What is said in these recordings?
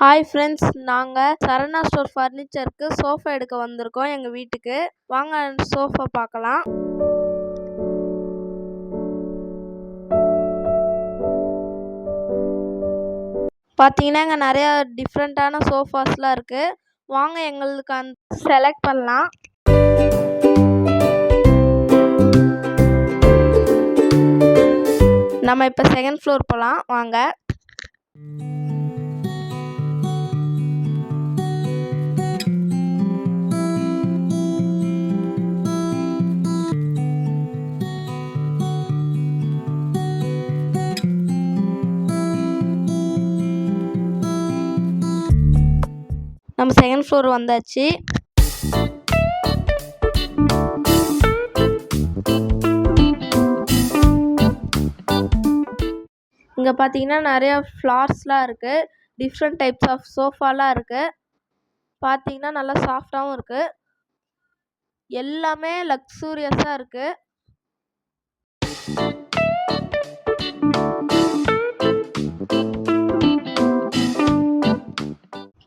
Hi friends, நாங்கள் Saravana store ஃபர்னிச்சருக்கு sofa எடுக்க வந்திருக்கோம் எங்கள் வீட்டுக்கு. வாங்க சோஃபா பார்க்கலாம். பார்த்தீங்கன்னா இங்கே நிறையா டிஃப்ரெண்ட்டான சோஃபாஸ்லாம் இருக்குது. வாங்க எங்களுக்கு செலக்ட் பண்ணலாம். நம்ம இப்போ செகண்ட் ஃப்ளோர் போகலாம் வாங்க. நம்ம செகண்ட் ஃப்ளோர் வந்தாச்சு. இங்கே பார்த்தீங்கன்னா நிறையா ஃப்ளார்ஸ்லாம் இருக்குது. டிஃப்ரெண்ட் டைப்ஸ் ஆஃப் சோஃபாலாம் இருக்குது. பார்த்தீங்கன்னா நல்லா சாஃப்டாகவும் இருக்குது. எல்லாமே லக்ஸூரியஸாக இருக்குது.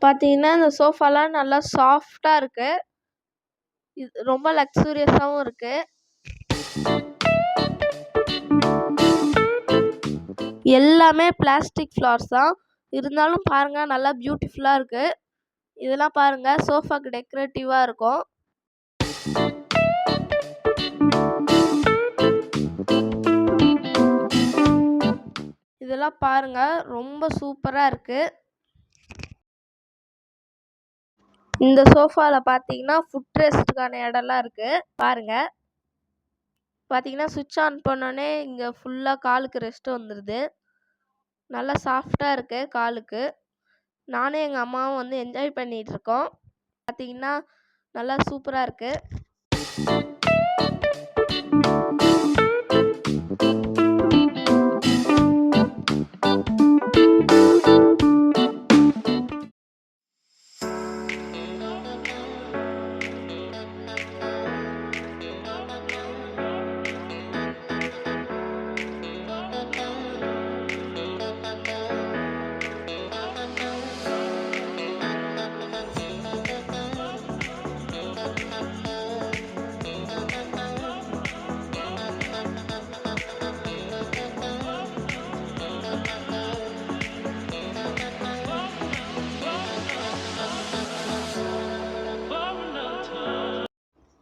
பார்த்தீங்கன்னா இந்த சோஃபாலாம் நல்லா சாஃப்டாக இருக்குது. இது ரொம்ப லக்ஸூரியஸாகவும் இருக்குது. எல்லாமே பிளாஸ்டிக் ஃப்ளார்ஸ் தான், இருந்தாலும் பாருங்கள் நல்லா பியூட்டிஃபுல்லாக இருக்குது. இதெல்லாம் பாருங்கள் சோஃபாக்கு டெக்கரேட்டிவாக இருக்கும். இதெல்லாம் பாருங்கள் ரொம்ப சூப்பராக இருக்குது. இந்த சோஃபாவில் பார்த்தீங்கன்னா ஃபுட் ரெஸ்ட்டுக்கான இடம்லாம் இருக்குது பாருங்கள். பார்த்தீங்கன்னா சுவிட்ச் ஆன் பண்ணோடனே இங்கே ஃபுல்லாக காலுக்கு ரெஸ்ட் வந்துடுது. நல்லா சாஃப்டாக இருக்குது காலுக்கு. நானும் எங்கள் அம்மாவும் வந்து என்ஜாய் பண்ணிகிட்ருக்கோம். பார்த்தீங்கன்னா நல்லா சூப்பராக இருக்குது.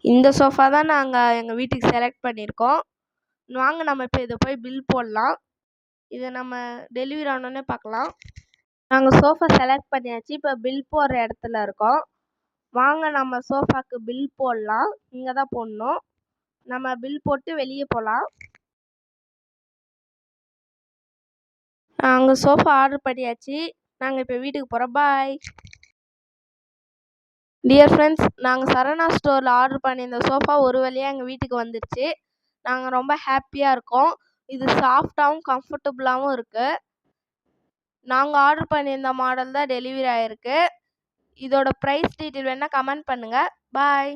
இந்த சோஃபா தான் நாங்கள் எங்கள் வீட்டுக்கு செலக்ட் பண்ணியிருக்கோம். வாங்க நம்ம இப்போ இதை போய் பில் போடலாம். இதை நம்ம டெலிவரி ஆனோடனே பார்க்கலாம். நாங்கள் சோஃபா செலக்ட் பண்ணியாச்சு. இப்போ பில் போடுற இடத்துல இருக்கோம். வாங்க நம்ம சோஃபாக்கு பில் போடலாம். இங்கே தான் போடணும். நம்ம பில் போட்டு வெளியே போகலாம். நாங்கள் சோஃபா ஆர்டர் பண்ணியாச்சு. நாங்கள் இப்போ வீட்டுக்கு போகிறோம். பாய். டியர் ஃப்ரெண்ட்ஸ், நாங்கள் சரவணா ஸ்டோரில் ஆர்டர் பண்ணியிருந்த சோஃபா ஒரு வழியாக எங்கள் வீட்டுக்கு வந்துடுச்சு. நாங்கள் ரொம்ப ஹாப்பியாக இருக்கோம். இது சாஃப்டாகவும் கம்ஃபர்டபுளாகவும் இருக்குது. நாங்கள் ஆர்டர் பண்ணியிருந்த மாடல் தான் டெலிவரி ஆகிருக்கு. இதோட ப்ரைஸ் டீட்டெயில் வேணால் கமெண்ட் பண்ணுங்கள். பாய்.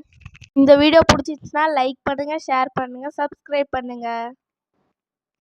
இந்த வீடியோ பிடிச்சிருந்துச்சுன்னா லைக் பண்ணுங்கள், ஷேர் பண்ணுங்கள், சப்ஸ்கிரைப் பண்ணுங்கள்.